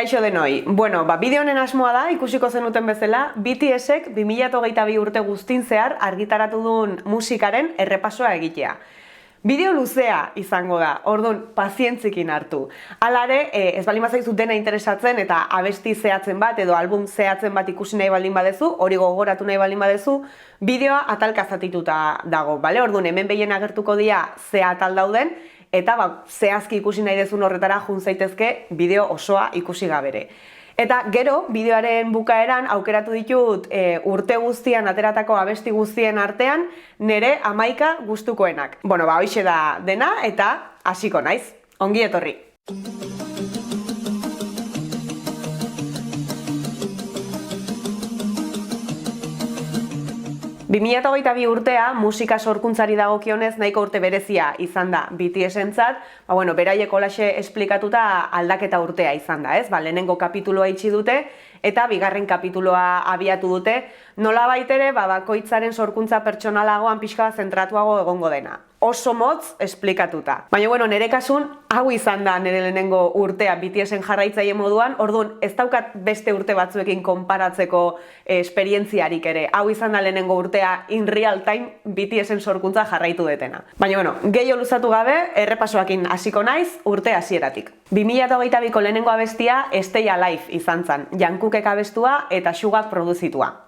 Kaixo denoi. Bueno, bideo honen asmoa da, ikusiko zenuten bezala, BTSek 2022 urte guztin zehar argitaratu duen musikaren errepasoa egitea. Bideo luzea izango da, orduan pazientzikin hartu. Hala ere, ez baldin bazaizu dena interesatzen eta abesti zehatzen bat edo album zehatzen bat ikusi nahi baldin badezu, hori gogoratu nahi baldin badezu, bideoa atalka zatituta dago, bale? Orduan hemen behien agertuko dira ze atal dauden, eta zehazki ikusi nahi dezun horretara jun zaitezke bideo osoa ikusi gabere. Eta gero, bideoaren bukaeran aukeratu ditut urte guztian ateratako abesti guztien artean nire 11 gustukoenak. Bueno, hoixe da dena eta hasiko naiz. Ongi etorri! Bi 2022 urtea musika sorkuntzari dagokionez nahiko urte berezia izan da BTS-entzat, beraiek holaxe esplikatuta aldaketa urtea izan da, ez? Lehenengo kapituloa itxi dute eta bigarren kapituloa abiatu dute, nolabait ere bakoitzaren sorkuntza pertsonalagoan pixka bat zentratuago egongo dena. Oso motz esplikatuta. Baina nire kasun hau izan da nire lehenengo urtea BTS-en jarraitzaile moduan, orduan ez daukat beste urte batzuekin konparatzeko esperientziarik ere. Hau izan da lehenengo urtea in real time BTS-en sorkuntza jarraitu detena. Baina gehiago luzatu gabe, errepasoakin hasiko naiz urte hasieratik. 2022ko lehenengo abestia Stay Alive izan zen, Jungkookek abestua eta Sugak produzitua.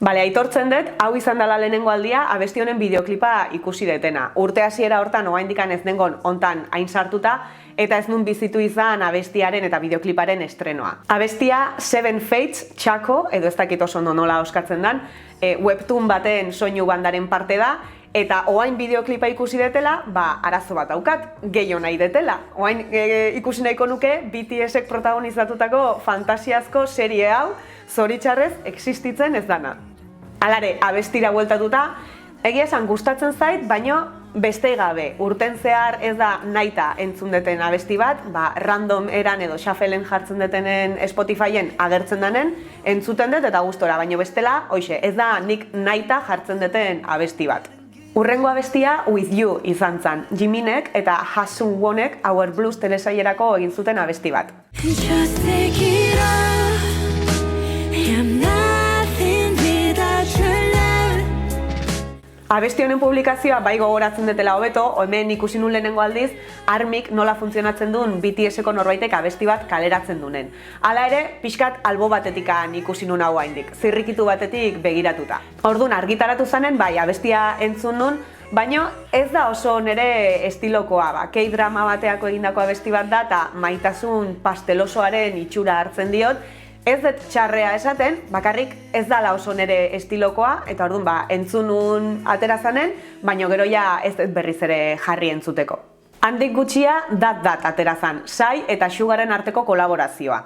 Aitortzen dut, hau izan dela lehenengo aldia abesti honen bideoklipa ikusi detena. Urte hasiera hortan oraindik ez nengon hontan hain sartuta eta ez nun bizitu izan abestiaren eta bideokliparen estrenoa. Abestia Seven Fates Chaco, edo ez dakit oso ondo nola oskatzen den, webtoon baten soinu bandaren parte da, eta oain bideoklipa ikusi detela, arazo bat daukat, gehiago nahi detela. Oain ikusi nahiko nuke BTSek protagonizatutako fantasiazko serie hau zoritxarrez existitzen ez dana. Alare, abestira bueltatuta, egia esan gustatzen zait, baino beste gabe. Urten zehar ez da nahita entzun deten abesti bat, random eran edo shuffleen jartzen detenen Spotifyen agertzen denen, entzuten dut eta gustora, baino bestela, hoxe, ez da nik nahita jartzen deten abesti bat. Urrengo abestia With You izan zen, Jiminek eta Ha Sung-wonek Our Blues telesailerako egin zuten abesti bat. Abesti honen publikazioa bai gogoratzen dutela hobeto, hemen ikusi nun lehenengo aldiz, ARMYk nola funtzionatzen duen BTSeko norbaitek abesti bat kaleratzen dunen. Hala ere, pixkat albo batetikan ikusi nun hau haindik, zirrikitu batetik begiratuta. Orduan argitaratu zanen, bai, abestia entzun nun, baina ez da oso nire estilokoa, K-drama bateako egindako abesti bat da, eta maitasun pastelosoaren itxura hartzen diot, ez dut txarrea esaten, bakarrik ez dala oso nire estilokoa, eta orduan entzunun atera zanen, baina gero ja ez dut berriz ere jarri entzuteko. Handik gutxia Dat atera zan, Psy eta Sugaren arteko kolaborazioa.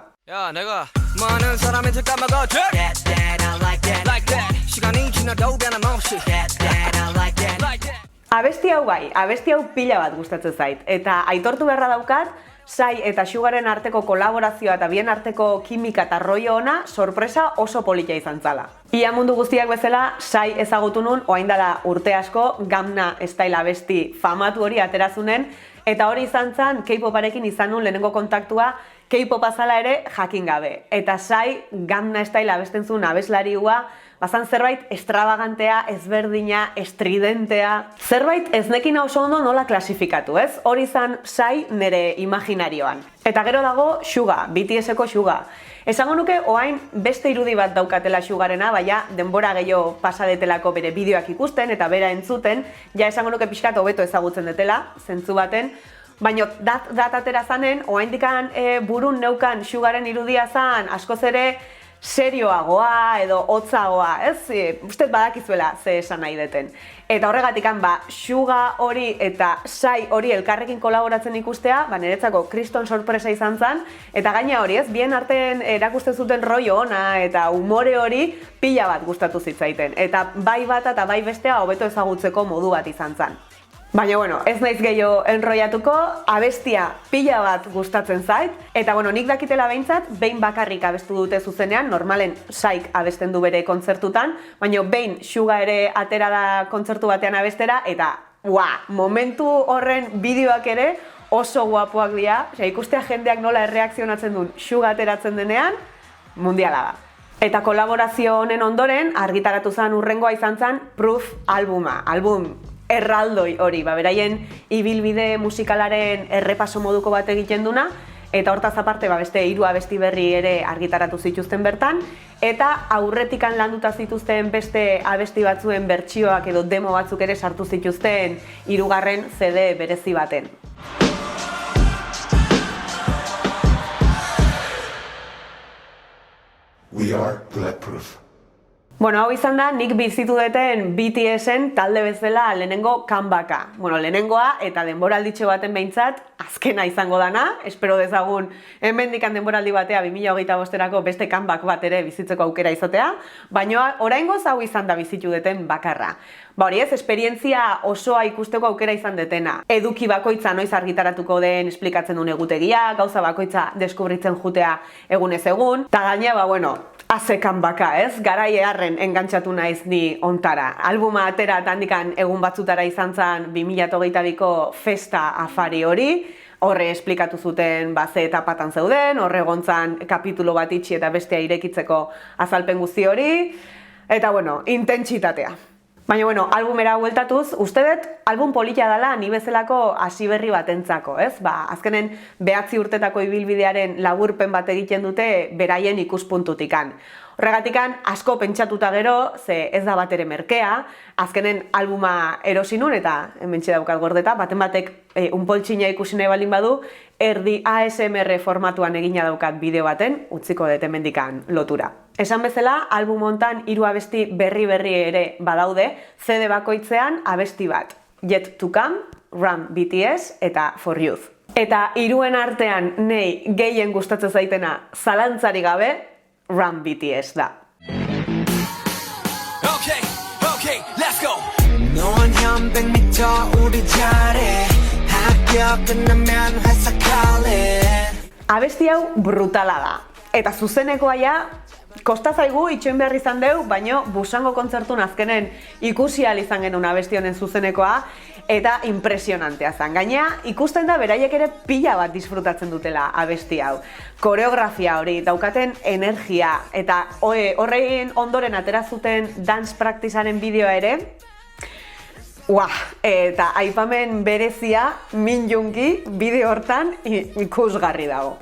Abesti hau bai, abesti hau pila bat gustatzen zait, eta aitortu beharra daukat, Psy eta Sugaren arteko kolaborazioa eta bien arteko kimika eta rollo ona sorpresa oso polita izan zala. Ia mundu guztiak bezala, Psy ezagutu nun, orain dela urte asko, Gangnam Style abesti famatu hori aterazunen, eta hori izan zen K-poparekin izan nun lehenengo kontaktua K-popa zala ere jakin gabe. Eta Psy Gangnam Style abesten zuen abeslariua, bazan zerbait extravagantea, ezberdina, estridentea. Zerbait ez nekin oso ondo nola klasifikatu, ez? Hori izan Psy nire imaginarioan. Eta gero dago Suga, BTSeko Suga. Esango nuke orain beste irudi bat daukatela Sugarena, baina denbora gehiago pasadetelako bere bideoak ikusten eta bera entzuten, ja esango nuke pixkat hobeto ezagutzen detela, zentzu baten, baina dat atera zanen, oraindikan burun neukan Sugaren irudia zan, askoz ere serioagoa edo hotzagoa, ez? Ustez badakizuela ze esan nahi deten. Eta horregatikan, Suga hori eta Psy hori elkarrekin kolaboratzen ikustea, niretzako kriston sorpresa izan zen, eta gaina hori, ez? Bien artean erakusten zuten rollo ona eta umore hori pila bat gustatu zitzaiten. Eta bai bata eta bai bestea hobeto ezagutzeko modu bat izan zen. Baina, ez naiz gehiago enroiatuko, abestia pila bat gustatzen zait, eta nik dakitela behintzat, behin bakarrik abestu dute zuzenean, normalen Psyk abesten du bere kontzertutan, baina behin Suga ere atera da kontzertu batean abestera, eta momentu horren bideoak ere oso guapoak dira, ikustea jendeak nola erreakzionatzen duen Suga ateratzen denean, mundiala da. Eta kolaborazio honen ondoren, argitaratu zen urrengoa izan zen Proof albuma, album erraldoi hori, beraien ibilbide musikalaren errepaso moduko bat egiten duna, eta hortaz aparte beste 3 abesti berri ere argitaratu zituzten bertan, eta aurretikan landuta zituzten beste abesti batzuen bertsioak edo demo batzuk ere sartu zituzten 3. CD berezi baten. We are Bulletproof. Bueno, hau izan da nik bizitu duten BTS-en talde bezala lehenengo comebacka. Lehenengoa eta denboralditxo baten behintzat azkena izango dana, espero dezagun hemendikan denboraldi batea 2025erako beste comeback bat ere bizitzeko aukera izatea, baina oraingoz hau izan da bizitu duten bakarra. Hori ez, esperientzia osoa ikusteko aukera izan detena. Eduki bakoitza noiz argitaratuko den esplikatzen duen egutegia, gauza bakoitza deskubritzen jutea egunez egun, eta gaina, azekan baka, ez? Garai eharren engantxatu naiz ni ontara. Albuma atera eta handikan egun batzutara izan zen 2022ko festa afari hori, horre esplikatu zuten ze etapatan zeuden, horre gontzan kapitulo bat itxi eta bestea irekitzeko azalpen guzti hori, eta intentsitatea. Baina, albumera hueltatuz, uste dut, album polita dela ni bezalako hasi berri batentzako, ez? Azkenen 9 urtetako ibilbidearen laburpen bat egiten dute beraien ikuspuntutikan. Horregatikan, asko pentsatuta gero, ze ez da bat ere merkea, azkenen albuma erosi nun eta hementxe daukat gordeta, baten batek unpoltsina ikusi nahi baldin badu, erdi ASMR formatuan egina daukat bideo baten, utziko dut hemendikan lotura. Esan bezala, album hontan 3 abesti berri ere badaude, CD bakoitzean abesti bat. Yet to Come, Run BTS eta For Youth. Eta 3en artean nei gehien gustatzen zaitena zalantzari gabe, Run BTS da. Okay, let's go. 너한 한 100m 우리 잘해. 학교 끝나면 회사 갈래. Abesti hau brutala da. Eta zuzenekoa kosta zaigu itxoin behar izan deu, baino Busango kontzertun azkenen ikusi ahal izan genuen abesti honen zuzenekoa, eta impresionantea zen. Gainea, ikusten da beraiek ere pila bat disfrutatzen dutela abesti hau. Koreografia hori, daukaten energia, eta horrein ondoren atera zuten dance practicearen bideoa ere, eta aipamen berezia Min Jungi bideo hortan ikusgarri dago.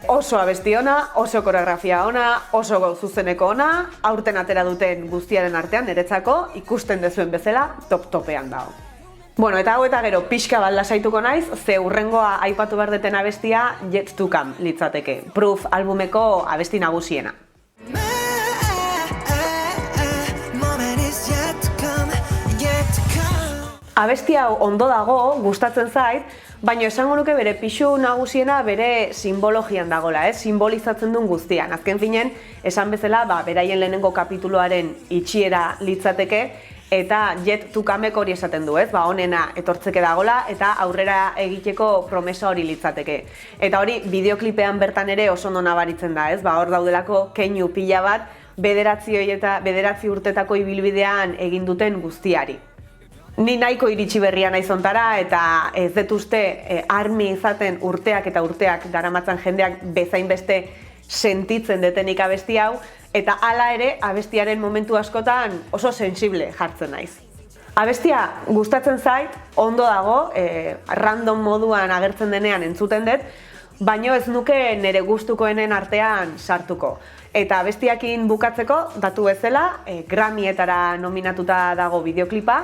Oso abesti ona, oso koreografia ona, oso zuzeneko ona, aurten atera duten guztiaren artean niretzako ikusten dezuen bezala top-topean dago. Eta hau eta gero pixka bat lasaituko naiz, ze hurrengoa aipatu behar deten abestia Yet to Come litzateke, Proof albumeko abesti nagusiena. Abesti hau ondo dago, gustatzen zait, baina esango nuke bere pixu nagusiena bere simbologian dagola, simbolizatzen duen guztian. Azken finen, esan bezala, beraien lehenengo kapituloaren itxiera litzateke, eta Yet to Comek hori esaten du, honena etortzeke dagola, eta aurrera egiteko promesa hori litzateke. Eta hori, bideoklipean bertan ere oso ondo nabaritzen da, hor daudelako keinu pila bat, 9 urtetako ibilbidean egin duten guztiari. Ni nahiko iritsi berria naiz hontara eta ez dut uste ARMY izaten urteak eta urteak daramatzan jendeak bezain beste sentitzen detenik abesti hau, eta hala ere abestiaren momentu askotan oso sensible jartzen naiz. Abestia gustatzen zait, ondo dago, random moduan agertzen denean entzuten dut, baino ez nuke nire gustukoenen artean sartuko. Eta abestiakin bukatzeko, datu bezala, Grammyetara nominatuta dago bideoklipa,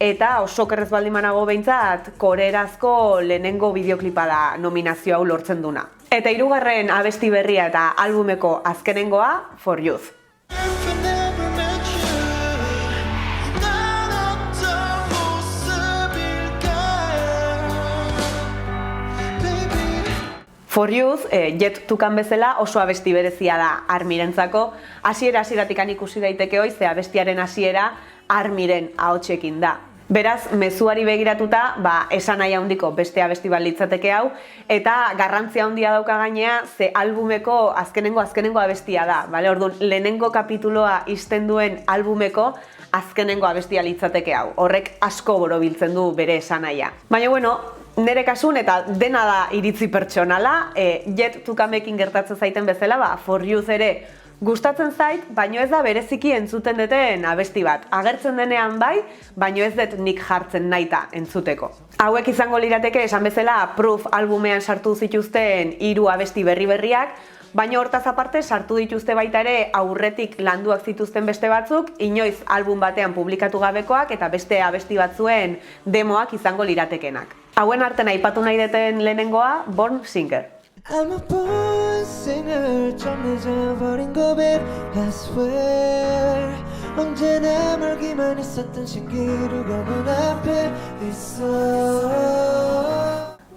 eta oso kerrez baldimanago behintzat koreerazko lehenengo bideoklipa da nominazio hau lortzen duna. Eta 3. abesti berria eta albumeko azkenengoa, For Youth. For Youth, Yet to Come bezala oso abesti berezia da ARMYrentzako. Hasiera-hasieratik ikusi daiteke hoi, ze abestiaren hasiera ARMYren ahotsekin da. Beraz, mezuari begiratuta, esanahia handiko beste abesti bat litzateke hau, eta garrantzia handia dauka gainea, ze albumeko azkenengo abestia da, bale? Orduan, lehenengo kapituloa ixten duen albumeko azkenengo abestia litzateke hau. Horrek asko borobiltzen du bere esanahia. Baina, bueno, nere kasun eta dena da iritzi pertsonala, Yet to Comeekin gertatzen zaiten bezala, For Youth ere gustatzen zait, baino ez da bereziki entzuten duten abesti bat. Agertzen denean bai, baino ez dut nik jartzen naita entzuteko. Hauek izango lirateke esan bezala Proof albumean sartu zituzten 3 abesti berriak, baina hortaz aparte sartu dituzte baita ere aurretik landuak zituzten beste batzuk, inoiz album batean publikatu gabekoak eta beste abesti batzuen demoak izango liratekenak. Hauen artean aipatu nahi deten lehenengoa, Born Singer. I'm a born singer, 정해져버린 고백, I swear. 언제나 멀기만 있었던 신기루가 눈앞에 있어.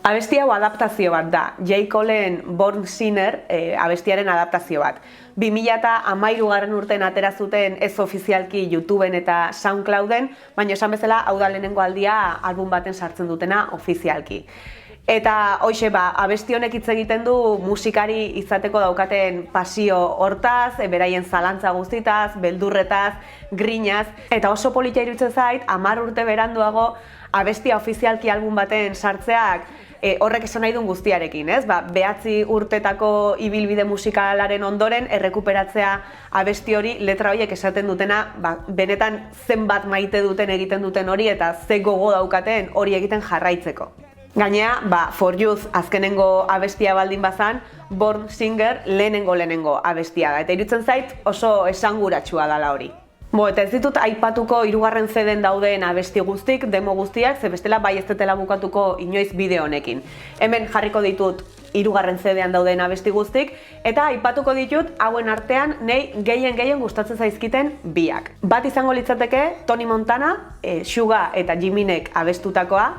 Abesti hau adaptazio bat da, J. Coleen Born Sinner abestiaren adaptazio bat. 2013 urtean atera zuten ez ofizialki YouTubeen eta SoundClouden, baina esan bezala hau da lehenengo aldia album baten sartzen dutena ofizialki. Eta hoxe abesti honek hitz egiten du musikari izateko daukaten pasio hortaz, beraien zalantza guztitaz, beldurretaz, grinaz, eta oso polita iruditzen zait, 10 urte beranduago abestia ofizialki album baten sartzeak horrek esan nahi duen guztiarekin, ez? 9 urtetako ibilbide musikalaren ondoren errekuperatzea abesti hori, letra horiek esaten dutena, benetan zenbat maite duten egiten duten hori eta ze gogo daukaten hori egiten jarraitzeko. Gainea, For Youth azkenengo abestia baldin bazan, Born Singer lehenengo abestia da. Eta iruditzen zait oso esanguratsua dala hori. Eta ez ditut aipatuko 3. CD-en dauden abesti guztik, demo guztiak, ze bestela bai ez detela bukatuko inoiz bideo honekin. Hemen jarriko ditut 3. CD-an dauden abesti guztik, eta aipatuko ditut hauen artean nei gehien gustatzen zaizkiten biak. Bat izango litzateke Tony Montana, Suga eta Jiminek abestutakoa,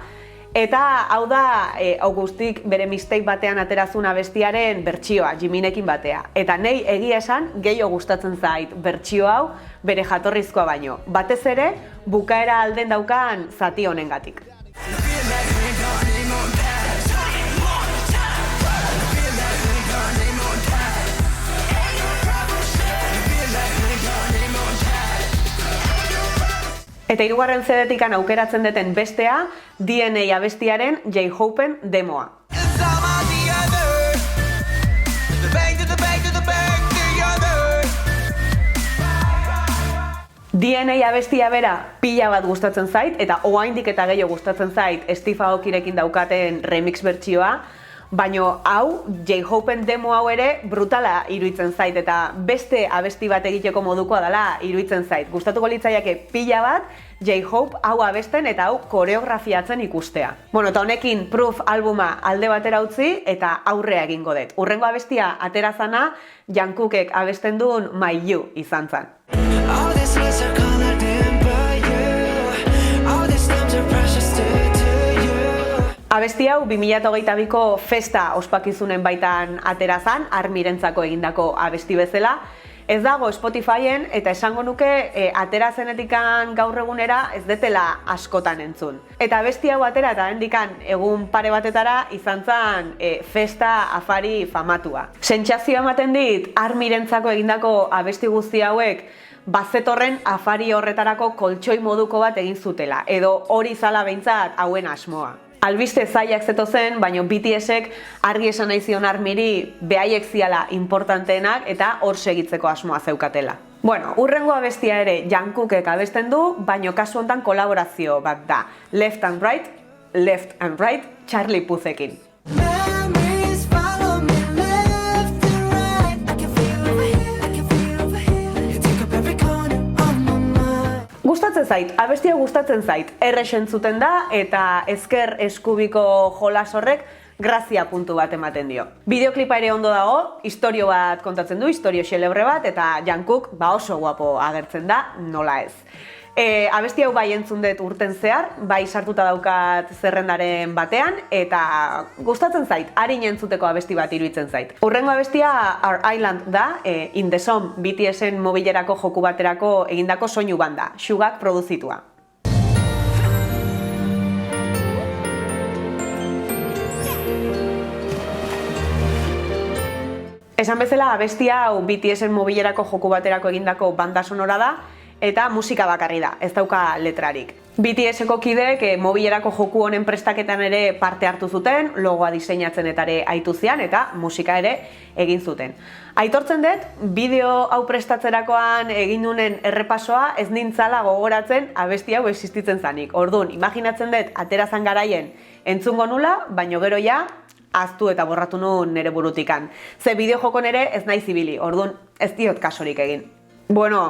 eta hau da Augustik bere mistake batean aterazun abestiaren bertsioa, Jiminekin batea. Eta nei egia esan gehiago gustatzen zait bertsio hau bere jatorrizkoa baino. Batez ere, bukaera alden daukan zati honengatik. Eta 3. CD-tikan aukeratzen deten bestea, DNA abestiaren J-Hopen demoa. DNA abestia bera pila bat gustatzen zait, eta oraindik eta gehiago gustatzen zait Steve Aokirekin daukaten remix bertsioa, baino hau, J-Hopen demo hau ere brutala iruditzen zait, eta beste abesti bat egiteko modukoa dela iruditzen zait. Gustatuko litzaiake pila bat J-Hope hau abesten eta hau koreografiatzen ikustea. Eta honekin Proof albuma alde batera utzi eta aurrea egingo dut. Hurrengo abestia aterazana Jungkookek abesten duen My You izan zen. Abesti hau 2022ko festa ospakizunen baitan aterazan, ARMYrentzako egindako abesti bezala. Ez dago Spotifyen eta esango nuke aterazenetikan gaur egunera ez detela askotan entzun. Eta abesti hau atera eta hendikan egun pare batetara izan zen festa afari famatua. Sentsazioa ematen dit ARMYrentzako egindako abesti guzti hauek bazetorren afari horretarako koltxoi moduko bat egin zutela, edo hori zala behintzat hauen asmoa. Albiste zailak zetozen, baina BTSek argi esan nahi zion ARMYri behaiek ziala importanteenak eta hor segitzeko asmoa zeukatela. Hurrengo abestia ere Jungkookek abesten du, baina kasu honetan kolaborazio bat da. Left and Right, Charlie Puthekin. Gustatzen zait, abestia gustatzen zait, errex entzuten da eta ezker eskubiko jolas horrek grazia puntu bat ematen dio. Bideoklipa ere ondo dago, istorio bat kontatzen du, istorio xelebre bat, eta Jungkook oso guapo agertzen da, nola ez. Abesti hau bai entzun dut urten zehar, bai sartuta daukat zerrendaren batean, eta gustatzen zait, harin entzuteko abesti bat iruditzen zait. Hurrengo abestia Our Island da, In The Zone BTSen mobilerako joku baterako egindako soinu banda, Sugak produzitua. Esan bezala, abestia hau BTS-en mobilerako joku baterako egindako banda sonora da, eta musika bakarri da, ez dauka letrarik. BTS-eko kideek mobilerako joku honen prestaketan ere parte hartu zuten, logoa diseinatzen eta ere aitu zian, eta musika ere egin zuten. Aitortzen dut, bideo hau prestatzerakoan egin nunen errepasoa ez nintzala gogoratzen abesti hau existitzen zanik. Orduan, imaginatzen dut, aterazan garaien entzungo nula, baino gero ja, aztu eta borratu nuen nere burutikan. Ze bideo jokon ere ez naiz ibili, orduan ez diot kasorik egin. Bueno,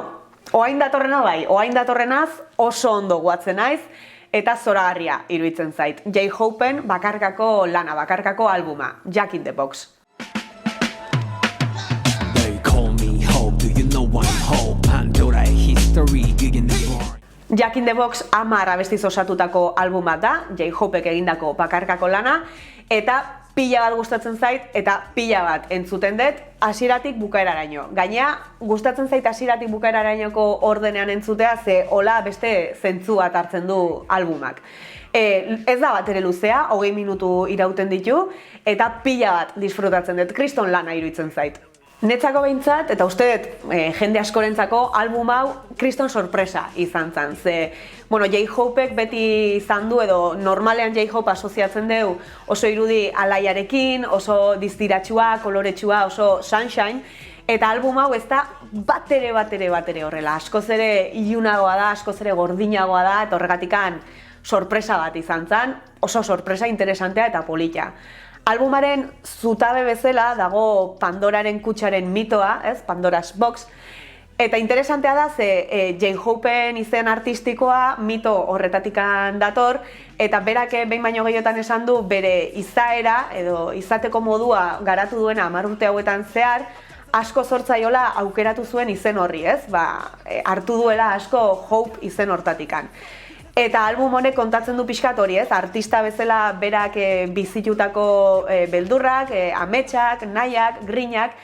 oain datorrena bai, oain datorrenaz oso ondo guatzen naiz eta zoragarria iruditzen zait. J-Hopen bakarkako lana, bakarkako albuma, Jack in the Box. They call me Hope, do you know I'm Hope? Pandora history, gigin the bar. Jack in the Box 10 abestiz osatutako albuma da, J-Hopek egindako bakarkako lana, eta pila bat gustatzen zait eta pila bat entzuten dut hasieratik bukaeraraino. Gainea, gustatzen zait hasieratik bukaerarainoko ordenean entzutea, ze hola beste zentzu bat hartzen du albumak. Ez da bat ere luzea, 20 minutu irauten ditu, eta pila bat disfrutatzen dut, kriston lana iruditzen zait. Netzako behintzat, eta uste dut jende askorentzako album hau kriston sorpresa izan zen. Ze, bueno, J-Hopek beti izan du, edo normalean J-Hope asoziatzen deu oso irudi alaiarekin, oso diztiratxua, koloretsua, oso sunshine, eta album hau ez da bat ere horrela. Askoz ere ilunagoa da, askoz ere gordinagoa da, eta horregatikan sorpresa bat izan zen, oso sorpresa interesantea eta polita. Albumaren zutabe bezala dago Pandoraren kutxaren mitoa, ez? Pandora's Box. Eta interesantea da, ze J-Hopen izen artistikoa mito horretatikan dator, eta berak behin baino gehiotan esan du bere izaera, edo izateko modua garatu duena 10 urte hauetan zehar, asko zortzaiola aukeratu zuen izen horri, ez? Hartu duela asko Hope izen hortatikan. Eta album honek kontatzen du pixkat hori, ez? Artista bezala berak bizitutako beldurrak, ametsak, nahiak, grinak,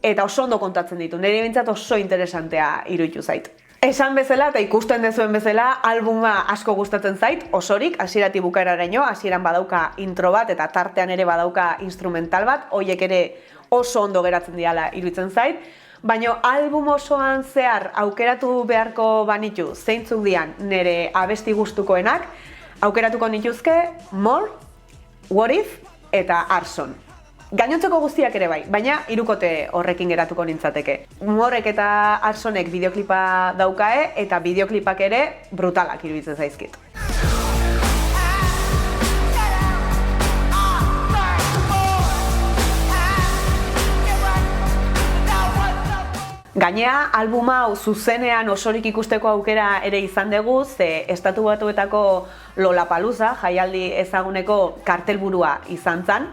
eta oso ondo kontatzen ditu. Nire bintzat oso interesantea iruditu zait. Esan bezala eta ikusten dezuen bezala, albuma asko gustatzen zait, osorik, hasieratik bukaeraraino, hasieran badauka intro bat eta tartean ere badauka instrumental bat, hoiek ere oso ondo geratzen diala iruditzen zait. Baina album osoan zehar aukeratu beharko banitu zeintzuk dian nire abesti gustukoenak, aukeratuko nituzke More, What If eta Arson. Gainontzeko guztiak ere bai, baina hirukote horrekin geratuko nintzateke. Morek eta Arsonek bideoklipa daukae eta bideoklipak ere brutalak iruditzen zaizkit. Gainea, albuma hau zuzenean osorik ikusteko aukera ere izan dugu, ze Estatu Batuetako Lollapalooza, jaialdi ezaguneko kartelburua izan zen,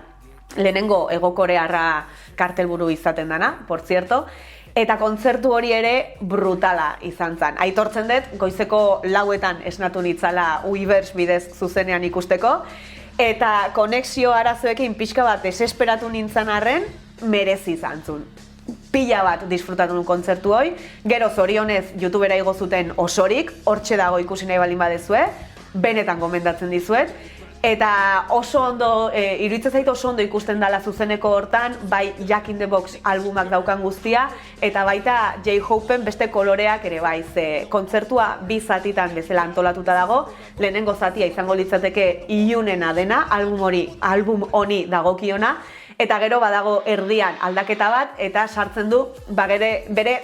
lehenengo Hego-Korearra kartelburu izaten dana, por cierto, eta kontzertu hori ere brutala izan zen. Aitortzen dut, goizeko 4etan esnatu nitzala Weverse bidez zuzenean ikusteko, eta konexio arazoekin pixka bat desesperatu nintzen arren, merezi izan zuen. Pila bat disfrutatu nuen kontzertu hoi, gero zorionez YouTubera igo zuten osorik, hortxe dago ikusi nahi baldin badezue, benetan gomendatzen dizuet, eta oso ondo, iruditzen zait oso ondo ikusten dela zuzeneko hortan, bai Jack in the Box albumak daukan guztia, eta baita J-Hopen beste koloreak ere bai, ze kontzertua 2 zatitan bezala antolatuta dago, lehenengo zatia izango litzateke ilunena dena, album honi dagokiona, eta gero badago erdian aldaketa bat, eta sartzen du bere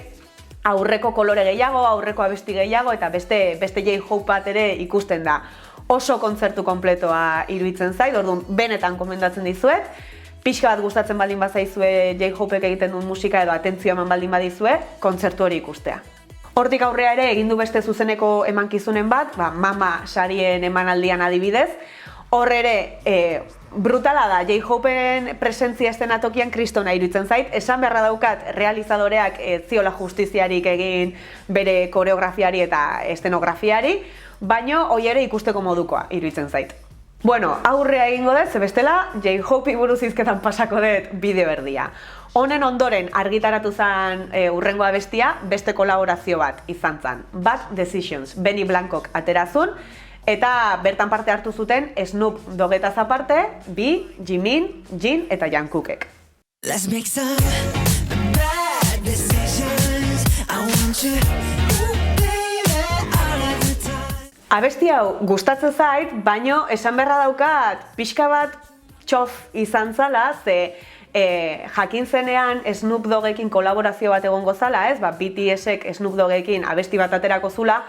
aurreko kolore gehiago, aurreko abesti gehiago, eta beste J-Hope bat ere ikusten da. Oso kontzertu konpletoa iruditzen zait, orduan benetan komendatzen dizuet. Pixka bat gustatzen baldin bazaizue J-Hopek egiten duen musika edo atentzio eman baldin badizue, kontzertu hori ikustea. Hortik aurrea ere egin du beste zuzeneko emankizunen bat, Mama sarien emanaldian adibidez. Hor ere, brutala da, J-Hopen presentzia eszenatokian kristona iruditzen zait. Esan beharra daukat, realizadoreak ziola justiziarik egin bere koreografiari eta eszenografiari, baino hoi ere ikusteko modukoa iruditzen zait. Bueno, aurrea egingo dut, ze bestela, J-Hope buruz hizketan pasako dut bideo erdia. Honen ondoren argitaratu zen hurrengo abestia, beste kolaborazio bat izan zen. Bad Decisions, Benny Blancok aterazun, eta bertan parte hartu zuten Snoop Doggetaz aparte, B, Jimin, Jin eta Jungkookek. Let's make some want you, baby, all of the time. Abesti hau gustatzen zait, baino esan beharra daukat pixka bat txof izan zala, ze jakin zenean Snoop Doggekin kolaborazio bat egongo zala, ez? BTSek Snoop Doggekin abesti bat aterako zula,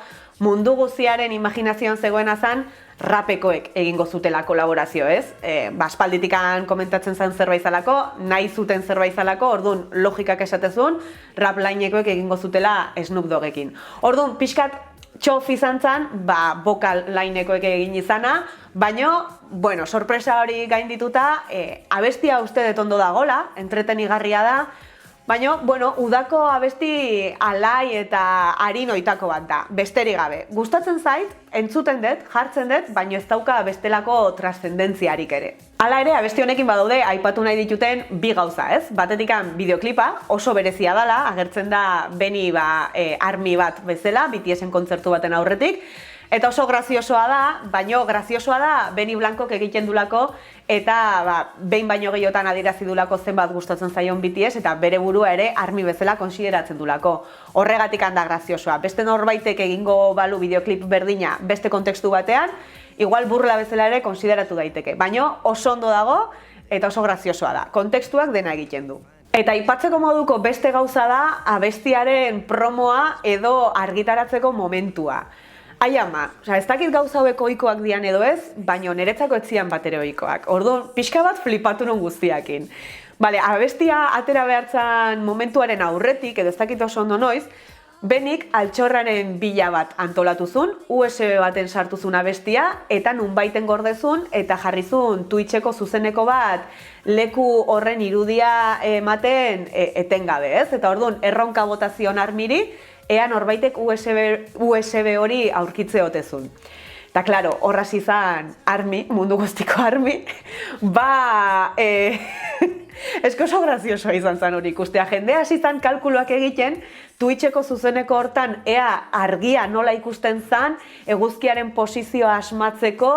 mundu guztiaren imaginazioan zegoena zan, rapekoek egingo zutela kolaborazio, ez? Aspalditikan komentatzen zen zerbait zalako, nahi zuten zerbait zalako, orduan logikak esatezun, rap linekoek egingo zutela Snoop Doggekin. Orduan, pixkat txof izan zen, vokal linekoek egin izana, baino, bueno, sorpresa hori gaindituta, abestia uste dut ondo dagola, entretenigarria da, baina, bueno, udako abesti alai eta harinoitako bat da, besterik gabe. Gustatzen zait, entzuten dut, jartzen dut, baina ez dauka bestelako trascendentziarik ere. Hala ere, abesti honekin badaude aipatu nahi dituten bi gauza, ez? Batetikan bideoklipa, oso berezia dela, agertzen da Benny army bat bezala, BTSen kontzertu baten aurretik, eta oso graziosoa da, baino graziosoa da Benny Blancok egiten dulako, eta behin baino gehiotan adierazi dulako zenbat gustatzen zaion BTS, eta bere burua ere army bezala konsideratzen dulako. Horregatik handa graziosoa. Beste norbaitek egingo balu bideoklip berdina beste kontekstu batean, igual burla bezala ere konsideratu daiteke. Baino oso ondo dago eta oso graziosoa da. Kontekstuak dena egiten du. Eta aipatzeko moduko beste gauza da abestiaren promoa edo argitaratzeko momentua. Ai ama, ez dakit gauza hauek ohikoak dian edo ez, baina niretzako ez zian bat ere ohikoak. Orduan, pixka bat flipatu non guztiakin. Bale, abestia atera behartzan momentuaren aurretik, edo ez dakit oso ondo noiz, Benik altxorraren bila bat antolatuzun, USB baten sartuzun abestia, eta nunbaiten gordezun, eta jarrizun Twitcheko zuzeneko bat leku horren irudia ematen etengabe, ez? Eta orduan, erronka botazion armiri, ea norbaitek USB hori aurkitze otezun. Eta, klaro, horraz izan armi, mundu guztiko armi, esko oso graziosoa izan zen hori ikustea. Jendea hasi zan kalkuluak egiten, Twitcheko zuzeneko hortan ea argia nola ikusten zan, eguzkiaren posizioa asmatzeko,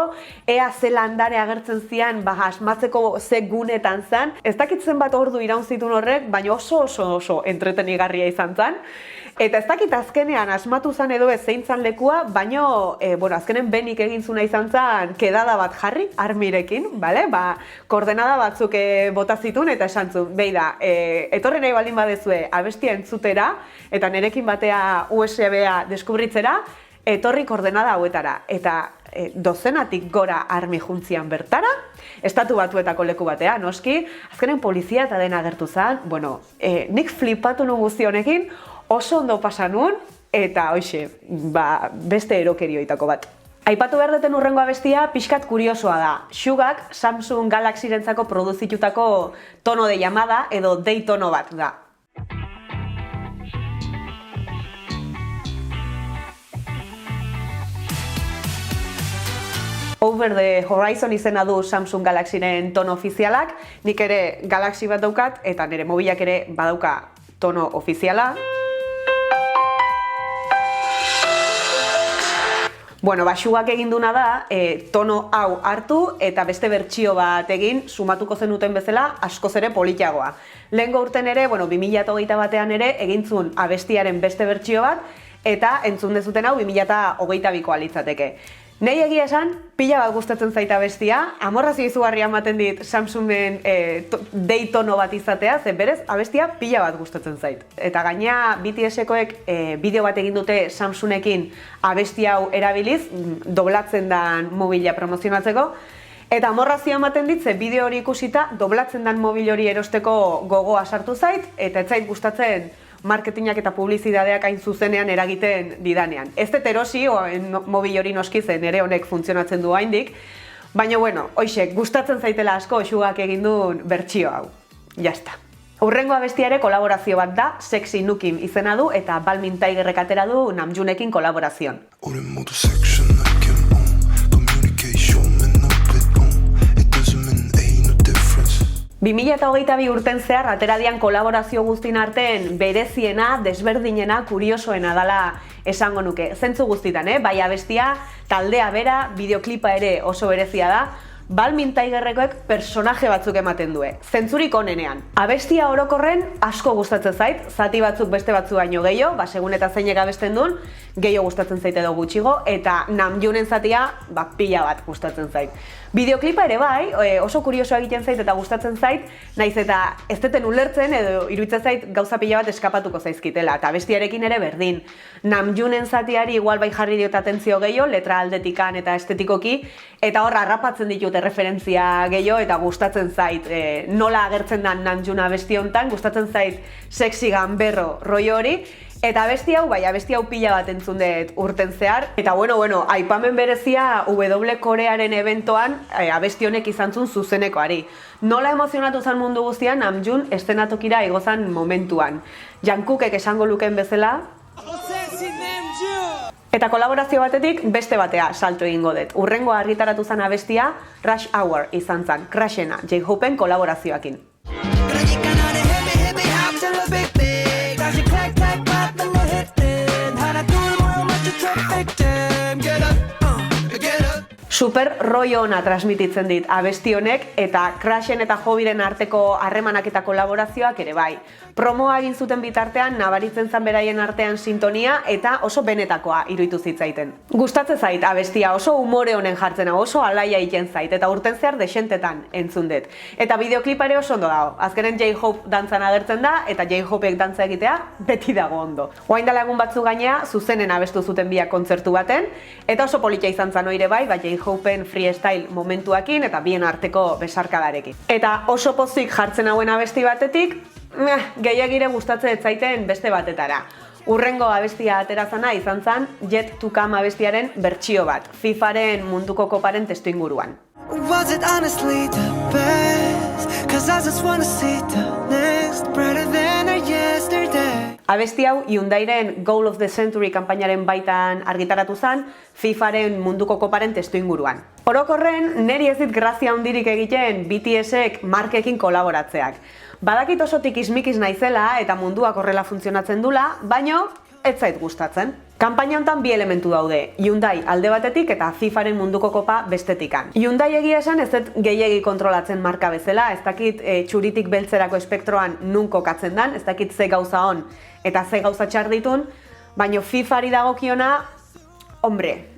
ea ze landare agertzen zian, asmatzeko ze gunetan zan. Ez dakitzen bat ordu iraun zitun horrek, baina oso entretenigarria izan zan. Eta ez dakit azkenean asmatu zan edo ez zein zan lekua, baino, azkenen Benik egin zuna izan zan kedada bat jarri, armirekin, bale? Koordenada batzuk bota zitun eta esan zuen, beida, etorri nahi baldin badezue abestia entzutera, eta nerekin batea USB-a deskubritzera, etorri koordenada hauetara. Eta dozenatik gora armi juntzian bertara, estatu batuetako leku batea, noski, azkenen polizia eta dena agertu zan, nik flipatu nun guzti honekin, oso ondo pasa nun, eta hoxe, beste erokerioitako bat. Aipatu behar duten urrengo abestia, pixkat kuriosoa da. Sugak Samsung Galaxy-rentzako produzitutako tono de llamada edo dei tono bat da. Over the Horizon izena du Samsung Galaxy-ren tono ofizialak, nik ere Galaxy bat daukat, eta nire mobilak ere badauka tono ofiziala. Sugak egin duna da, tono hau hartu eta beste bertsio bat egin, sumatuko zenuten bezala, askoz ere politagoa. Lehengo urten ere, 2021 batean ere, egintzun abestiaren beste bertsio bat, eta entzun dezuten hau 2022koa litzateke. Nei egia esan, pila bat gustatzen zaita abestia, amorrazio izugarria ematen dit Samsungen dei tono bat izatea, ze berez abestia pila bat gustatzen zait. Eta gaina BTS-ekoek bideo bat egin dute Samsungekin abesti hau erabiliz, doblatzen dan mobila promozionatzeko, eta amorrazio ematen dit, ze bideo hori ikusita, doblatzen dan mobil hori erosteko gogoa sartu zait, eta ez zait gustatzen marketingak eta publizidadeak hain zuzenean eragiten didanean. Ez dut erosi, mobil hori noski zen ere honek funtzionatzen du haindik, baina hoxe, gustatzen zaitela asko Sugak egin duen bertsio hau. Jazta. Hurrengo abestia ere kolaborazio bat da, Sexy Nukim izena du eta Balmin Tigerrek atera du Namjoonekin kolaborazioan. 2022 urten zehar ateradian kolaborazio guztin artean bereziena, desberdinena, kuriosoena dela esango nuke. Zentzu guztitan, bai abestia, taldea bera, bideoklipa ere oso berezia da, Balmin Tigerrekoek personaje batzuk ematen due, zentzurik onenean. Abestia orokorren asko gustatzen zait, zati batzuk beste batzu baino gehiago, segun eta zeinek abesten duen, gehiago gustatzen zait edo gutxigo, eta Namjoonen zatia, pila bat gustatzen zait. Bideoklipa ere bai, oso kuriosoa egiten zait eta gustatzen zait, naiz eta ez deten ulertzen edo iruditzen zait gauza pila bat eskapatuko zaizkitela, eta abestiarekin ere berdin. Namjoonen zatiari igual bai jarri diot atentzio gehiago, letra aldetikan eta estetikoki, eta hor harrapatzen ditut referentzia gehiago eta gustatzen zait nola agertzen da Namjoon abesti hontan, gustatzen zait sexy ganberro rollo hori, eta abesti hau pila bat entzun dut urten zehar. Eta bueno, aipamen berezia W Korearen eventoan abesti honek izan zuen zuzenekoari. Nola emozionatu zen mundu guztian Namjoon estenatokira igozan momentuan. Jungkookek esango lukeen bezala. Eta kolaborazio batetik beste batea salto egingo dut. Urrengoa argitaratu zen abestia Rush Hour izan zen, Crashena, J-Hopen kolaborazioakin. Super rollo ona transmititzen dit abesti honek eta Crashen eta Hobiren arteko harremanak eta kolaborazioak ere bai. Promoa egin zuten bitartean nabaritzen zan beraien artean sintonia eta oso benetakoa iruditu zitzaiten. Gustatzen zait abestia, oso umore honen jartzen hau, oso alaia egiten zait eta urten zehar desentetan entzun dut. Eta bideoklipa ere oso ondo dago. Azkenen J-Hope dantzan agertzen da eta J-Hopeek dantza egitea beti dago ondo. Orain dela egun batzu gainea zuzenen abestu zuten biak kontzertu baten eta oso polita izan zan oire bai, J-Hopen freestyle momentuakin eta bien arteko besarkadarekin. Eta oso pozik jartzen hauen abesti batetik, gehiagire gustatzen ez zaiten beste batetara. Urrengo abestia aterazana izan zen Yet to Come abestiaren bertsio bat, FIFAren munduko koparen testuinguruan. Was it honestly the best? 'Cause I just wanna see the next brighter than our yesterday. Abesti hau Hyundairen Goal of the Century kanpainaren baitan argitaratu zen, FIFAren munduko koparen testuinguruan. Orokorren, neri ez dit grazia handirik egiten BTSek markekin kolaboratzeak. Badakit oso tikismikiz naizela eta munduak horrela funtzionatzen dula, baino ez zait gustatzen. Kanpaina hontan bi elementu daude, Hyundai alde batetik eta FIFAren munduko kopa bestetikan. Hyundai egia esan ez dut gehiegi kontrolatzen marka bezala, ez dakit txuritik beltzerako espektroan nun kokatzen dan, ez dakit ze gauza on eta ze gauza txar ditun, baino FIFAri dagokiona, hombre,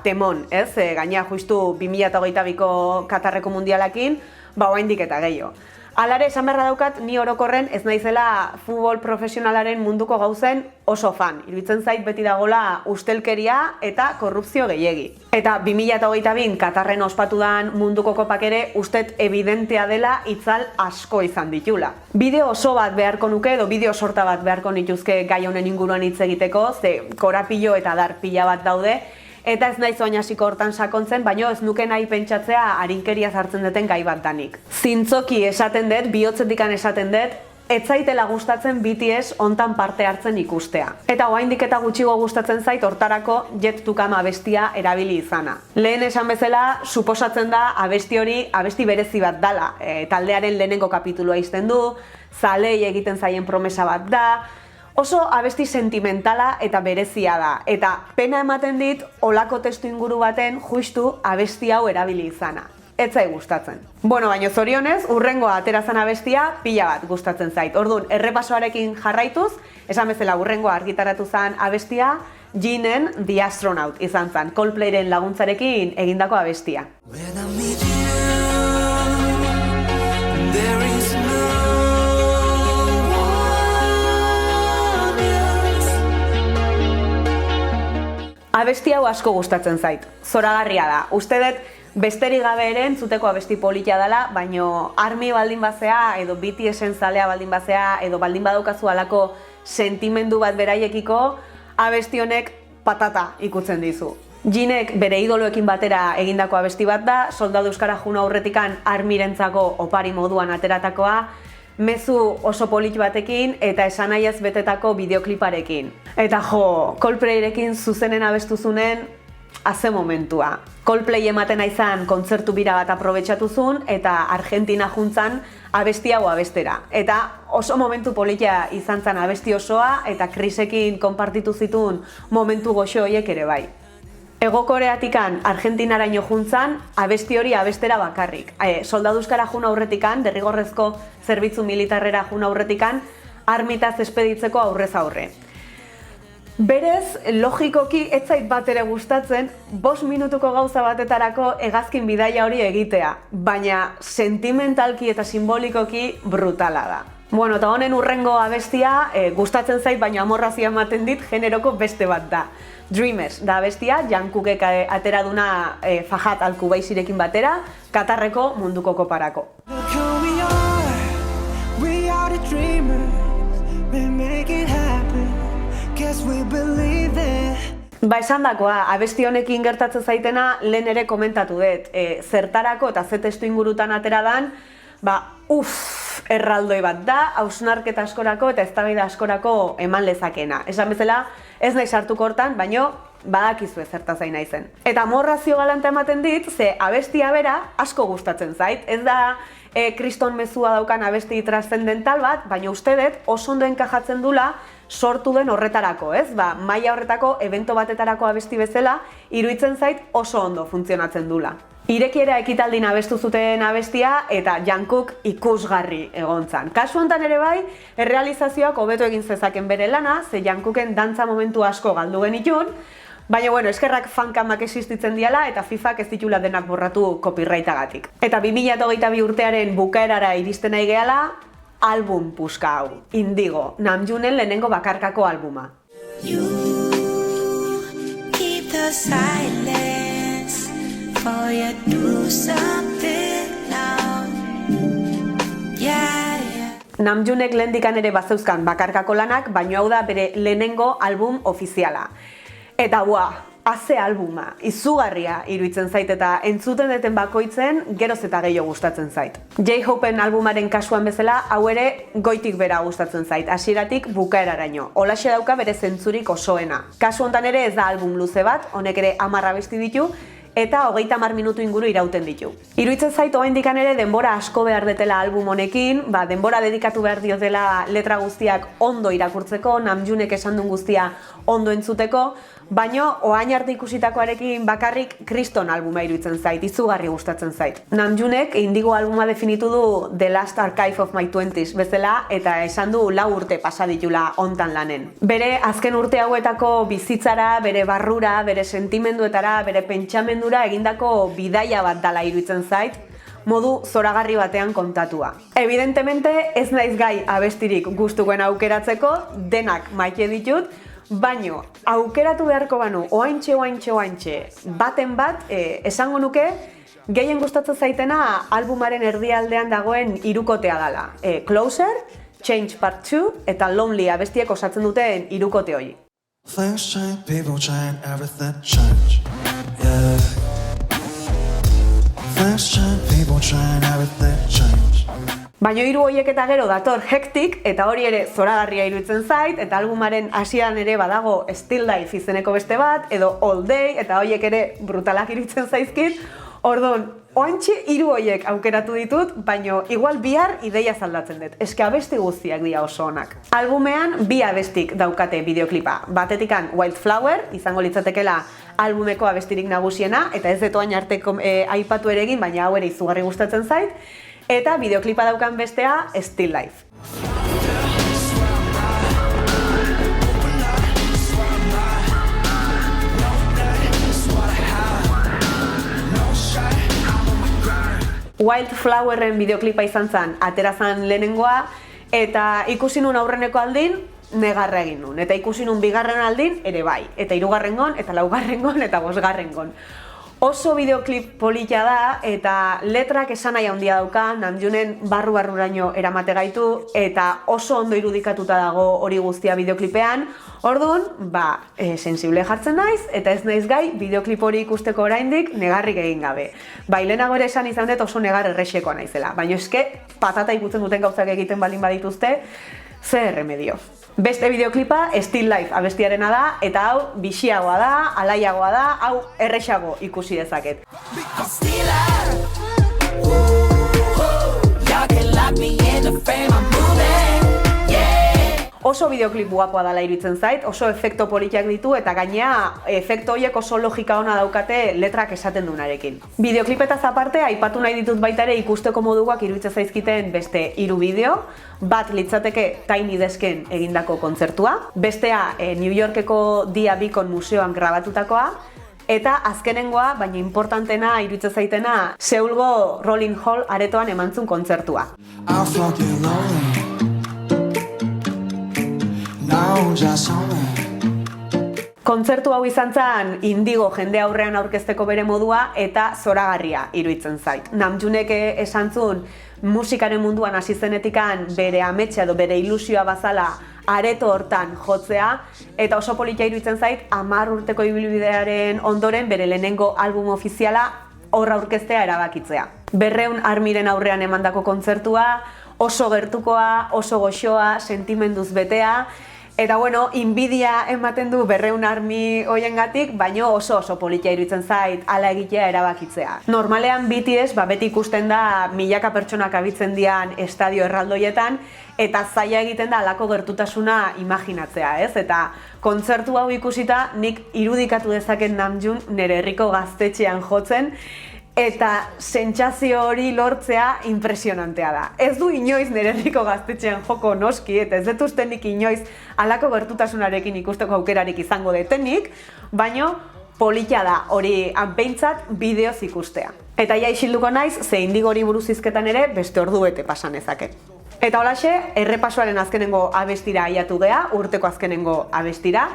temon, ez? Gainea justu 2022ko Katarreko mundialakin, oraindik eta gehiago. Alare, esan beharra daukat, ni orokorren ez naizela futbol profesionalaren munduko gauzen oso fan. Iruditzen zait beti dagola ustelkeria eta korrupzio gehiegi. Eta 2022 Katarren ospatudan munduko kopak ere ustet evidentea dela itzal asko izan ditula. Bideo oso bat beharko nuke edo bideo sorta bat beharko nituzke gai honen inguruan hitz egiteko, ze korapilo eta dar pila bat daude, eta ez naiz oin hasiko hortan sakontzen, baino ez nuke nahi pentsatzea arinkeria sartzen duten gai bat danik. Zintzoki esaten dut, bihotzetikan esaten dut, ez zaitela gustatzen BTS hontan parte hartzen ikustea. Eta oraindik eta gutxigo gustatzen zait hortarako Yet to Come abestia erabili izana. Lehen esan bezala, suposatzen da abesti hori abesti berezi bat dala. Taldearen lehenengo kapitulua izten du, zalei egiten zaien promesa bat da, oso abesti sentimentala eta berezia da, eta pena ematen dit olako testu inguru baten justu abesti hau erabili izana. Ez zait gustatzen. Bueno, baina zorionez, urrengoa aterazan abestia pila bat gustatzen zait. Orduan, errepasoarekin jarraituz, esan bezala urrengoa argitaratu zen abestia, Jinnen The Astronaut izan zen, Coldplayren laguntzarekin egindako abestia. When I meet you, there is no Abesti hau asko gustatzen zait, zoragarria da. Uste dut besterik gabe ere entzuteko abesti polita dela, baino ARMY baldin bazea, edo BTSen zalea baldin bazea, edo baldin badaukazu halako sentimendu bat beraiekiko, abesti honek patata ikutzen dizu. Jinnek bere idoloekin batera egindako abesti bat da, Soldadu Euskara Juna aurretikan ARMYrentzako opari moduan ateratakoa, mezu oso polit batekin eta esanaiez betetako bideokliparekin. Eta Coldplayrekin zuzenen abestuzunen, haze momentua. Coldplay ematen izan kontzertu bira bat aprobetxatuzun eta Argentina juntzan abesti hau abestera. Eta oso momentu polita izan zen abesti osoa eta Chrisekin konpartitu zituen momentu goxo horiek ere bai. Hego Koreatikan Argentinaraino juntzan, abesti hori abestera bakarrik. Soldaduzkara jun aurretikan, derrigorrezko zerbitzu militarrera jun aurretikan, armitaz espeditzeko aurrez aurre. Berez, logikoki ez zait bat ere gustatzen 5 minutuko gauza batetarako hegazkin bidaia hori egitea, baina sentimentalki eta simbolikoki brutala da. Bueno, eta honen hurrengo abestia gustatzen zait, baina amorrazia ematen dit generoko beste bat da. Dreamers da abestia, Jungkookek atera duna Fajat Al-Kubaizirekin batera, Katarreko munduko koparako. Look who we are the dreamers, we make it happen, guess we believe it. Ba, esan dakoa, abesti honekin gertatzen zaitena lehen ere komentatu dut. Zertarako eta ze testu ingurutan atera dan, erraldoi bat da, hausnarketa askorako eta eztabaida askorako eman lezakena. Esan bezala, ez nahi sartuko hortan, baino badakizue zertaz ari naizen. Eta amorrazio galanta ematen dit, ze abestia bera asko gustatzen zait. Ez da kriston mezua daukan abesti transcendental bat, baina uste dut oso ondo enkajatzen dula sortu den horretarako, ez? Maila horretako evento batetarako abesti bezala, iruditzen zait oso ondo funtzionatzen dula. Irekiera ekitaldin abestu zuten abestia eta Jungkook ikusgarri egontzan. Kasu honetan ere bai, errealizazioak hobeto egin zezaken bere lana, ze Jungkooken dantza momentu asko galdu genitun, baina bueno, eskerrak fankamak existitzen diala eta FIFAk ez ditula denak borratu copyrightagatik. Eta 2022 urtearen bukaerara iristen nahi gehala, album puska hau, Indigo, Namjoonen lehenengo bakarkako albuma. You keep the silence for you do something now. Yeah, yeah. Namjoonek lehendikan ere bazeuzkan bakarkako lanak, baina hau da bere lehenengo album ofiziala. Eta haze albuma, izugarria iruditzen zait eta entzuten deten bakoitzen geroz eta gehiago gustatzen zait. J-Hopen albumaren kasuan bezala, hau ere goitik bera gustatzen zait, hasieratik bukaeraraino. Holaxe dauka bere zentzurik osoena. Kasu honetan ere ez da album luze bat, honek ere 10 abesti ditu, eta 30 minutu inguru irauten ditu. Iruditzen zait oraindikan ere denbora asko behar detela album honekin, denbora dedikatu behar diotela letra guztiak ondo irakurtzeko, Namjoonek esan duen guztia ondo entzuteko, baina orain arte ikusitakoarekin bakarrik kriston albuma iruditzen zait, izugarri gustatzen zait. Namjoonek Indigo albuma definitu du The Last Archive of My 20s bezala eta esan du 4 urte pasa ditula hontan lanen. Bere azken urte hauetako bizitzara, bere barrura, bere sentimenduetara, bere pentsamendura egindako bidaia bat dala iruditzen zait, modu zoragarri batean kontatua. Evidentemente ez naiz gai abestirik gustukoen aukeratzeko, denak maite ditut, baino aukeratu beharko banu oaintxe, baten bat, esango nuke, gehien gustatzen zaitena albumaren erdialdean dagoen hirukotea dala. Closer, Change Part 2 eta Lonely abestiek osatzen duten hirukote hori. Things change, people change, everything change. Yeah. Things change, people change, everything change. Baina hiru horiek eta gero dator Hectic, eta hori ere zoragarria iruditzen zait, eta albumaren hasieran ere badago Still Life izeneko beste bat, edo All Day, eta horiek ere brutalak iruditzen zaizkit. Orduan, oantxe hiru horiek aukeratu ditut, baina igual bihar ideia zaldatzen dut. Eske abesti guztiak dira oso onak. Albumean 2 abestik daukate bideoklipa. Batetikan Wildflower, izango litzatekela albumeko abestirik nagusiena, eta ez dut oain arteko aipatu ere egin, baina hau ere izugarri gustatzen zait. Eta bideoklipa daukan bestea Still Life. Wildflowerren bideoklipa izan zen, aterazan lehenengoa, eta ikusi nun aurreneko aldin, negarra egin nun. Eta ikusi nun bigarren aldin, ere bai. Eta 3. eta 4. eta 5. Oso bideoklip polita da, eta letrak esanahi handia dauka, Namjoonen barru-barruraino eramate gaitu, eta oso ondo irudikatuta dago hori guztia bideoklipean. Orduan, sensible jartzen naiz, eta ez naiz gai bideoklip hori ikusteko oraindik negarrik egin gabe. Lehenago ere esan izan dut oso negar errexekoa naizela, baina eske patata ikutzen duten gauzak egiten baldin badituzte, zer remedio. Beste bideoklipa Still Life abestiarena da, eta hau bixiagoa da, alaiagoa da, hau errexago ikusi dezaket. oso bideoklip guapoa dela iruditzen zait, oso efekto politak ditu eta gainea efekto horiek oso logika ona daukate letrak esaten dunarekin. Bideoklipetaz aparte, aipatu nahi ditut baita ere ikusteko moduak iruditzen zaizkiten beste 3 bideo, bat litzateke Tiny Desken egindako kontzertua, bestea New Yorkeko Dia Beacon museoan grabatutakoa, eta azkenengoa, baina importantena iruditzen zaitena, Seulgo Rolling Hall aretoan emantzun kontzertua. I'm fucking lonely. Now just Kontzertu hau izan zen Indigo jende aurrean aurkezteko bere modua eta zoragarria iruditzen zait. Namjoonek esan zuen musikaren munduan hasi zenetikan bere ametsa edo bere ilusioa bazala areto hortan jotzea eta oso polita iruditzen zait 10 urteko ibilbidearen ondoren bere lehenengo album ofiziala hor aurkeztea erabakitzea. 200 armiren aurrean emandako kontzertua, oso gertukoa, oso goxoa, sentimenduz betea, eta bueno, inbidia ematen du 200 armi hoiengatik, baino oso polita iruditzen zait hala egitea erabakitzea. Normalean BTS beti ikusten da milaka pertsonak abitzen dian estadio erraldoietan, eta zaila egiten da halako gertutasuna imaginatzea, ez? Eta kontzertu hau ikusita nik irudikatu dezaken Namjoon nire herriko gaztetxean jotzen, eta sentsazio hori lortzea impresionantea da. Ez du inoiz nire herriko gaztetxean joko noski, eta ez dut ustenik inoiz halako gertutasunarekin ikusteko aukerarik izango detenik, baino polita da hori behintzat bideoz ikustea. Eta ja isilduko naiz, ze Indigori buruz hizketan ere beste ordubete pasan ezake. Eta holaxe, errepasoaren azkenengo abestira aiatu gea, urteko azkenengo abestira,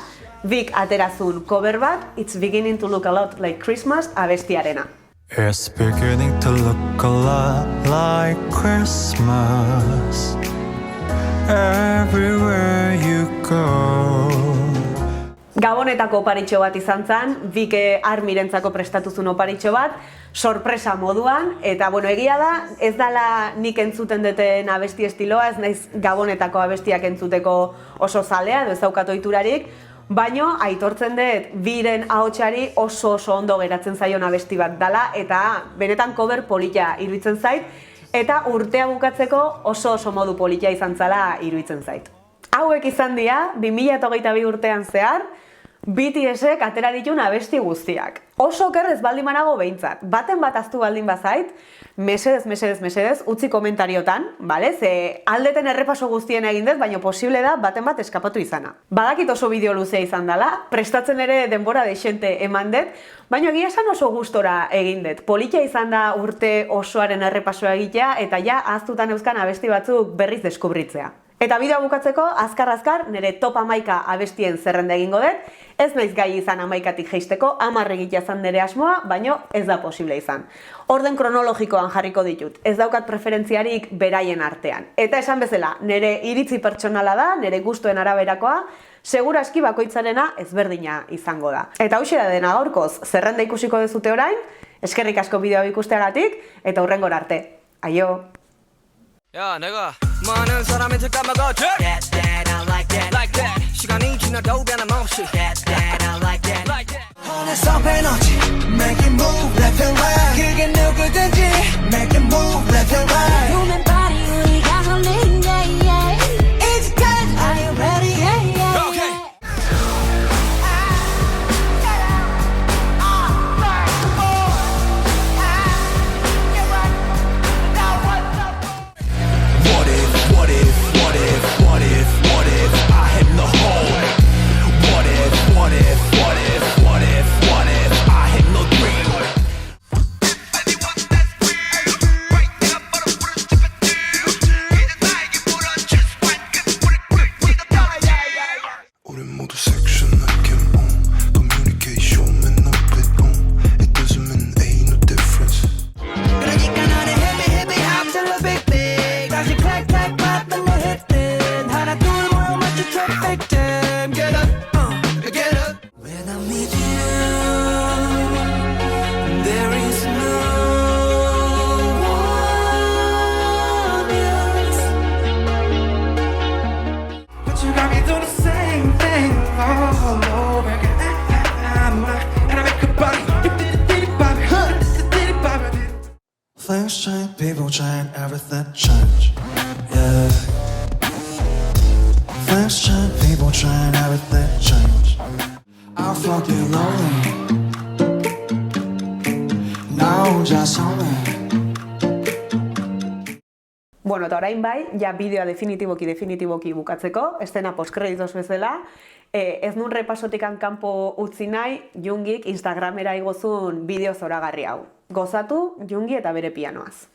Big aterazun cover bat, It's Beginning to Look a Lot Like Christmas abestiarena. It's beginning to look a lot like Christmas everywhere you go. Gabonetako oparitxo bat izan zen, Bike armirentzako prestatuzun oparitxo bat, sorpresa moduan, eta bueno, egia da, ez dala nik entzuten duten abesti estiloa, ez naiz Gabonetako abestiak entzuteko oso zalea, edo ez daukat ohiturarik, baino aitortzen dut biren ahotsari oso ondo geratzen zaion abesti bat dala, eta benetan cover polita iruditzen zait, eta urtea bukatzeko oso modu polita izan zala iruditzen zait. Hauek izan dira, 2022 urtean zehar, BTSek atera ditun abesti guztiak. Oso oker ez baldin banago behintzat. Baten bat aztu baldin bazait, mesedez, utzi komentariotan, bale? Ze aldeten errepaso guztien egin dut, baina posible da baten bat eskapatu izana. Badakit oso bideo luzea izan dela, prestatzen ere denbora dexente eman dut, baina egia esan oso gustora egin dut. Polita izan da urte osoaren errepasoa egitea, eta ja ahaztutan euskan abesti batzuk berriz deskubritzea. Eta bideoa bukatzeko, azkar, nire top 11 abestien zerrenda egingo dut, ez naiz gai izan 11tik jeisteko, 10 egitea zan nire asmoa, baino ez da posible izan. Orden kronologikoan jarriko ditut, ez daukat preferentziarik beraien artean. Eta esan bezala, nire iritzi pertsonala da, nire gustuen araberakoa, seguraski bakoitzarena ezberdina izango da. Eta hauxe da dena gaurkoz, zerrenda ikusiko dezute orain, eskerrik asko bideoa ikusteagatik, eta hurrengora arte. Aio! 야 내가 많은 사람의 잠깐만 That I like that 시간이 지나도 변함없이 That I like that Stop energy, make it move left and right. 그게 누구든지 make it move left and right. Human body 우리 가솔린 It's good, are you ready? Okay. What if I had no home? What if I had no dream? 우린 모두 섹션을 캠 on communication 맨 높이 on it doesn't mean ain't no difference. 그러니까 너네 헤비 함절로 빅빅 다시 클릭 맞는 거 hitting 하나 둘 모여 맞춰 traffic jam get up When I'm with you there is no one else But you got me doing the same thing all over again And I make a body Flames change, people change, everything change. Yeah. Flames question. People trying everything change. I'm fucking lonely. Now just only. Bueno, eta orain bai, ja bideoa definitiboki bukatzeko, estena poskreditos bezala, ez nun repasotikan kanpo utzi nahi, Jungik Instagramera igozun bideo zoragarri hau. Gozatu Jungi eta bere pianoaz.